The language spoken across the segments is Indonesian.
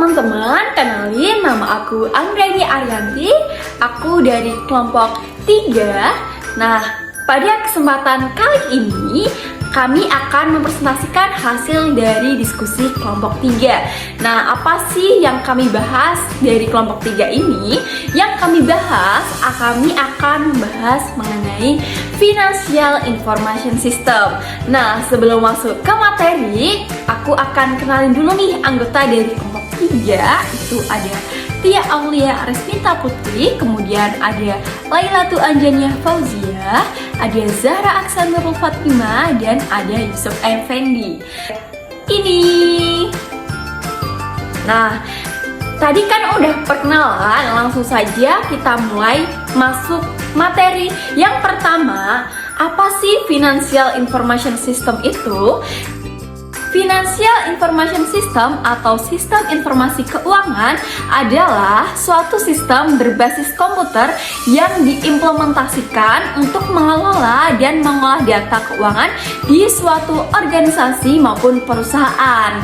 teman-teman, kenalin nama aku Anggreni Arianti. Aku dari kelompok 3. Nah, pada kesempatan kali ini kami akan mempresentasikan hasil dari diskusi kelompok 3. Nah, apa sih yang kami bahas dari kelompok 3 ini? Yang kami bahas, kami akan membahas mengenai Financial Information System. Nah, sebelum masuk ke materi, aku akan kenalin dulu nih anggota dari kelompok 3. Itu ada Tia Aulia Resmita Putri, kemudian ada Lailatu Anjania Fauzia, ada Zahra Aksan Nurul Fatimah, dan ada Yusuf Effendi. Ini. Nah, tadi kan udah perkenalan, langsung saja kita mulai masuk materi. Yang pertama, apa sih Financial Information System itu? Financial Information System atau Sistem Informasi Keuangan adalah suatu sistem berbasis komputer yang diimplementasikan untuk mengelola dan mengolah data keuangan di suatu organisasi maupun perusahaan.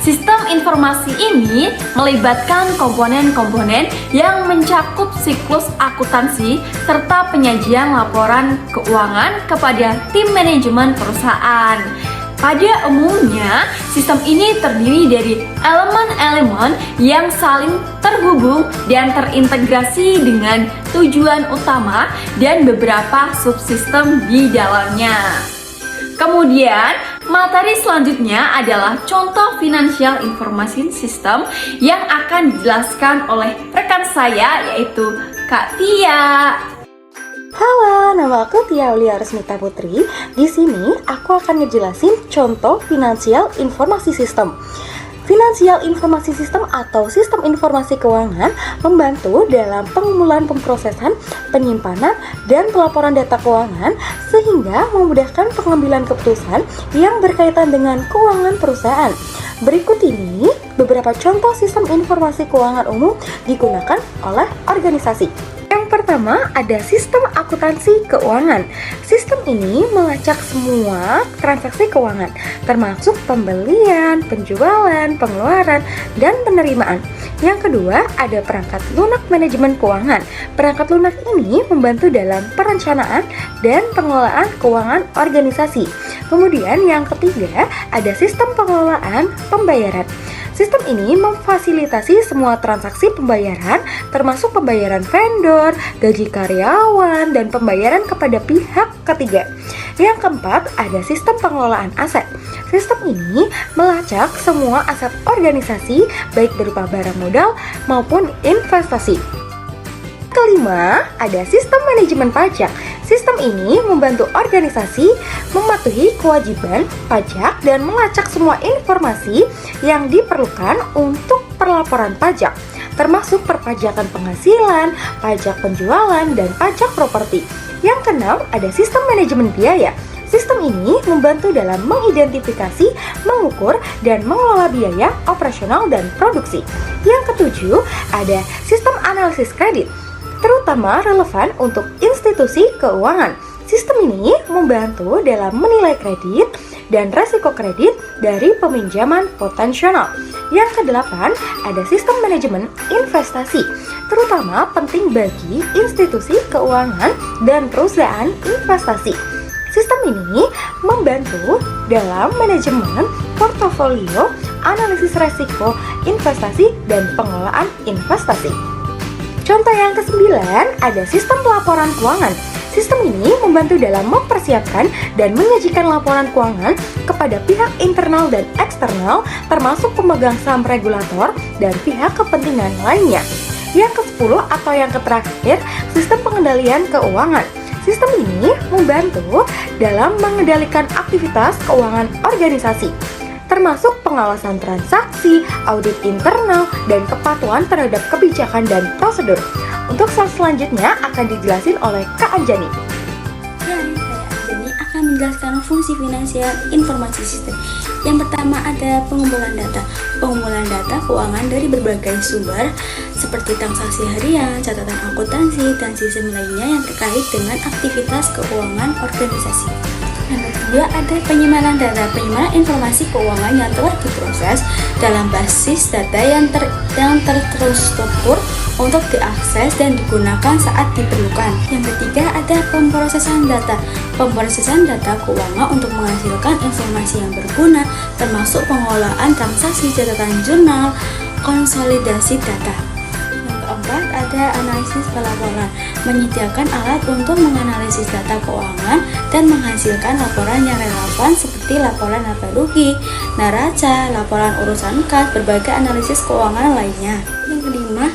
Sistem informasi ini melibatkan komponen-komponen yang mencakup siklus akuntansi serta penyajian laporan keuangan kepada tim manajemen perusahaan. Pada umumnya, sistem ini terdiri dari elemen-elemen yang saling terhubung dan terintegrasi dengan tujuan utama dan beberapa subsistem di dalamnya. Kemudian, materi selanjutnya adalah contoh Financial Information System yang akan dijelaskan oleh rekan saya, yaitu Kak Tia. Halo, nama aku Tia Aulia Resmita Putri. Di sini aku akan ngejelasin contoh Financial Informasi System. Financial Informasi System atau Sistem Informasi Keuangan membantu dalam pengumpulan, pemrosesan, penyimpanan, dan pelaporan data keuangan sehingga memudahkan pengambilan keputusan yang berkaitan dengan keuangan perusahaan. Berikut ini beberapa contoh sistem informasi keuangan umum digunakan oleh organisasi. Yang pertama ada sistem akuntansi keuangan. Sistem ini melacak semua transaksi keuangan, termasuk pembelian, penjualan, pengeluaran, dan penerimaan. Yang kedua ada perangkat lunak manajemen keuangan. Perangkat lunak ini membantu dalam perencanaan dan pengelolaan keuangan organisasi. Kemudian yang ketiga ada sistem pengelolaan pembayaran. Sistem ini memfasilitasi semua transaksi pembayaran, termasuk pembayaran vendor, gaji karyawan, dan pembayaran kepada pihak ketiga. Yang keempat, ada sistem pengelolaan aset. Sistem ini melacak semua aset organisasi, baik berupa barang modal maupun investasi. Kelima, ada sistem manajemen pajak. Sistem ini membantu organisasi mematuhi kewajiban pajak dan melacak semua informasi yang diperlukan untuk pelaporan pajak, termasuk perpajakan penghasilan, pajak penjualan, dan pajak properti. Yang keenam, ada sistem manajemen biaya. Sistem ini membantu dalam mengidentifikasi, mengukur, dan mengelola biaya operasional dan produksi. Yang ketujuh, ada sistem analisis kredit, terutama relevan untuk institusi keuangan. Sistem ini membantu dalam menilai kredit dan resiko kredit dari peminjaman potensial. Yang kedelapan, ada sistem manajemen investasi, terutama penting bagi institusi keuangan dan perusahaan investasi. Sistem ini membantu dalam manajemen portofolio, analisis resiko investasi, dan pengelolaan investasi. Contoh yang ke-9 ada sistem pelaporan keuangan. Sistem ini membantu dalam mempersiapkan dan menyajikan laporan keuangan kepada pihak internal dan eksternal, termasuk pemegang saham regulator dan pihak kepentingan lainnya. Yang ke-10 atau yang terakhir, sistem pengendalian keuangan. Sistem ini membantu dalam mengendalikan aktivitas keuangan organisasi, termasuk pengawasan transaksi, audit internal, dan kepatuhan terhadap kebijakan dan prosedur. Untuk slide selanjutnya akan dijelasin oleh Kak Anjani. Saya Anjani akan menjelaskan fungsi Financial Informasi System. Yang pertama ada pengumpulan data. Pengumpulan data keuangan dari berbagai sumber seperti transaksi harian, catatan akuntansi, dan sistem lainnya yang terkait dengan aktivitas keuangan organisasi. Yang kedua ada penyimpanan data, penyimpanan informasi keuangan yang telah diproses dalam basis data yang terstruktur untuk diakses dan digunakan saat diperlukan. Yang ketiga ada pemrosesan data. Pemrosesan data keuangan untuk menghasilkan informasi yang berguna, termasuk pengolahan transaksi, catatan jurnal, konsolidasi data. Yang keempat ada analisis pelaporan, menyediakan alat untuk menganalisis data keuangan dan menghasilkan laporan yang relevan seperti laporan laba rugi, neraca, laporan urusan kas, berbagai analisis keuangan lainnya. Yang kelima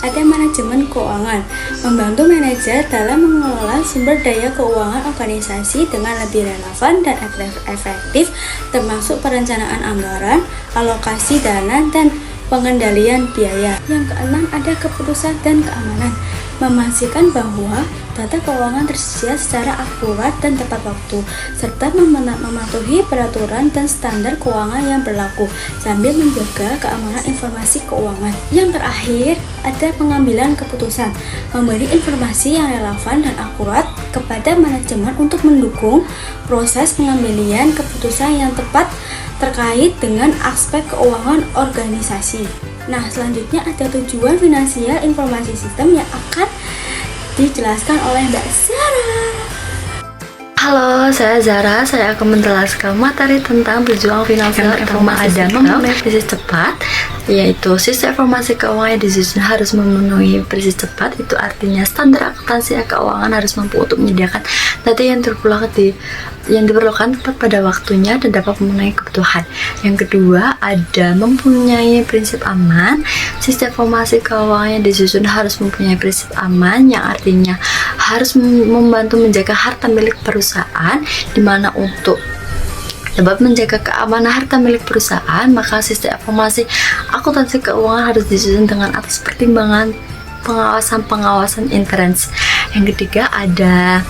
ada manajemen keuangan, membantu manajer dalam mengelola sumber daya keuangan organisasi dengan lebih relevan dan efektif, termasuk perencanaan anggaran, alokasi dana, dan pengendalian biaya. Yang keenam ada keputusan dan keamanan, memastikan bahwa data keuangan tersedia secara akurat dan tepat waktu, serta mematuhi peraturan dan standar keuangan yang berlaku, sambil menjaga keamanan informasi keuangan. Yang terakhir, ada pengambilan keputusan, memberi informasi yang relevan dan akurat kepada manajemen untuk mendukung proses pengambilan keputusan yang tepat terkait dengan aspek keuangan organisasi. Nah, selanjutnya ada tujuan finansial informasi sistem yang akan dijelaskan oleh Mbak Zara. Halo, saya Zara. Saya akan menjelaskan materi tentang tujuan finansial informasi sistem memenuhi krisis cepat, yaitu sistem informasi keuangan yang disusun harus memenuhi krisis cepat. Itu artinya standar akuntansi keuangan harus mampu untuk menyediakan data yang diperlukan tepat pada waktunya dan dapat memenuhi kebutuhan. Yang kedua, ada mempunyai prinsip aman. Sistem informasi keuangan yang disusun harus mempunyai prinsip aman, yang artinya harus membantu menjaga harta milik perusahaan, di mana untuk dapat menjaga keamanan harta milik perusahaan, maka sistem informasi akuntansi keuangan harus disusun dengan atas pertimbangan pengawasan interns. Yang ketiga ada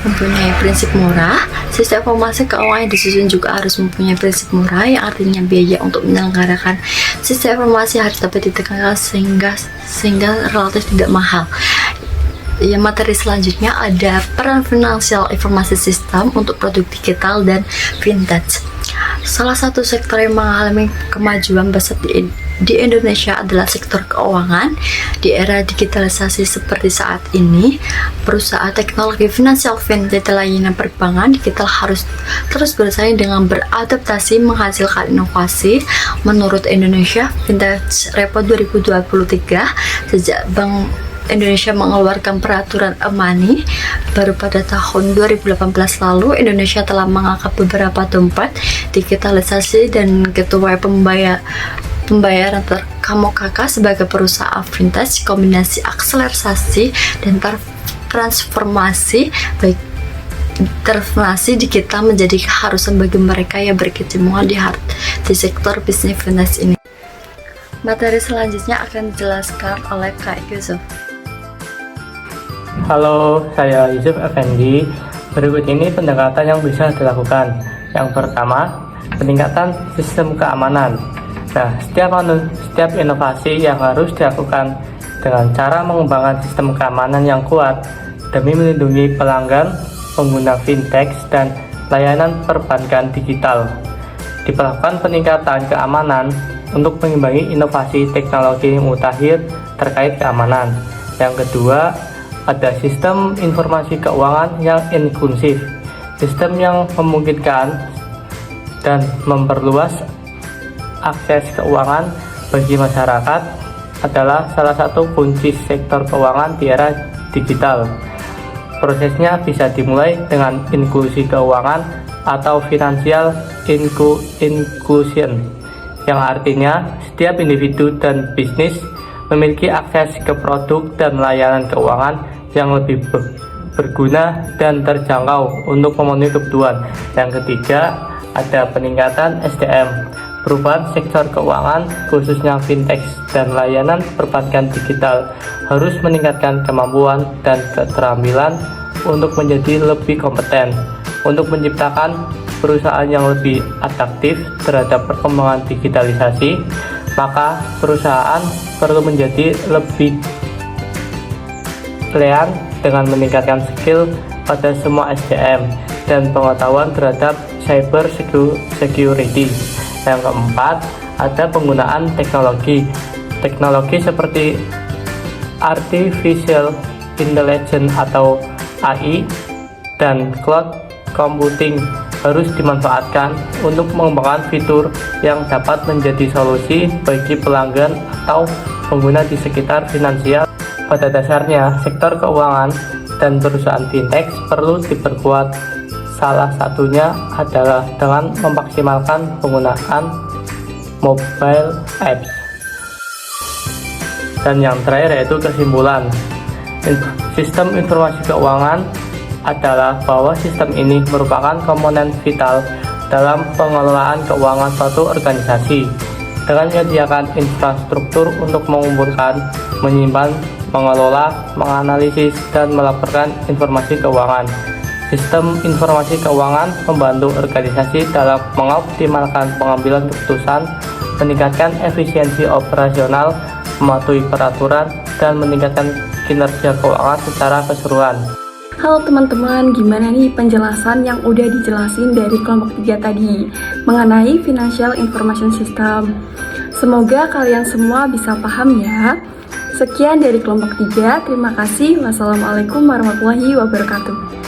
mempunyai prinsip murah. Sistem informasi keuangan yang disusun juga harus mempunyai prinsip murah, yang artinya biaya untuk menyelenggarakan sistem informasi harus dapat ditekan sehingga relatif tidak mahal. Ya, materi selanjutnya ada peran finansial informasi sistem untuk produk digital dan vintage. Salah satu sektor yang mengalami kemajuan besar di Indonesia adalah sektor keuangan. Di era digitalisasi seperti saat ini, perusahaan teknologi finansial vintage layanan perbankan digital harus terus bersaing dengan beradaptasi menghasilkan inovasi. Menurut Indonesia Vintage Report 2023, sejak Bank Indonesia mengeluarkan peraturan e-money baru pada tahun 2018 lalu, Indonesia telah mengangkat beberapa tempat digitalisasi dan gateway pembayaran KMOKK sebagai perusahaan vintage. Kombinasi akselerasi dan transformasi digital menjadi keharusan bagi mereka yang berkecimpung di sektor bisnis vintage ini. Materi selanjutnya akan dijelaskan oleh Kak Yusuf. Halo, saya Yusuf Effendi. Berikut ini pendekatan yang bisa dilakukan. Yang pertama, peningkatan sistem keamanan. Nah, setiap inovasi yang harus dilakukan dengan cara mengembangkan sistem keamanan yang kuat demi melindungi pelanggan, pengguna fintech, dan layanan perbankan digital. Diperlukan peningkatan keamanan untuk mengimbangi inovasi teknologi mutakhir terkait keamanan. Yang kedua, ada sistem informasi keuangan yang inklusif. Sistem yang memungkinkan dan memperluas akses keuangan bagi masyarakat adalah salah satu kunci sektor keuangan di era digital. Prosesnya bisa dimulai dengan inklusi keuangan atau financial inclusion, yang artinya setiap individu dan bisnis memiliki akses ke produk dan layanan keuangan yang lebih berguna dan terjangkau untuk memenuhi kebutuhan. Yang ketiga, ada peningkatan SDM. Perubahan sektor keuangan, khususnya fintech dan layanan perbankan digital, harus meningkatkan kemampuan dan keterampilan untuk menjadi lebih kompeten, untuk menciptakan perusahaan yang lebih adaptif terhadap perkembangan digitalisasi. Maka perusahaan perlu menjadi lebih dengan meningkatkan skill pada semua SDM, dan pengetahuan terhadap cyber security. Yang keempat, ada penggunaan teknologi. Teknologi seperti artificial intelligence atau AI dan cloud computing harus dimanfaatkan untuk mengembangkan fitur yang dapat menjadi solusi bagi pelanggan atau pengguna di sekitar finansial. Pada dasarnya, sektor keuangan dan perusahaan fintech perlu diperkuat. Salah satunya adalah dengan memaksimalkan penggunaan mobile apps. Dan yang terakhir yaitu kesimpulan. Sistem informasi keuangan adalah bahwa sistem ini merupakan komponen vital dalam pengelolaan keuangan suatu organisasi dengan menyediakan infrastruktur untuk mengumpulkan, menyimpan, mengelola, menganalisis, dan melaporkan informasi keuangan. Sistem informasi keuangan membantu organisasi dalam mengoptimalkan pengambilan keputusan, meningkatkan efisiensi operasional, mematuhi peraturan, dan meningkatkan kinerja keuangan secara keseluruhan. Halo teman-teman, gimana nih penjelasan yang udah dijelasin dari kelompok 3 tadi mengenai Financial Information System? Semoga kalian semua bisa paham ya. Sekian dari kelompok 3, terima kasih. Wassalamualaikum warahmatullahi wabarakatuh.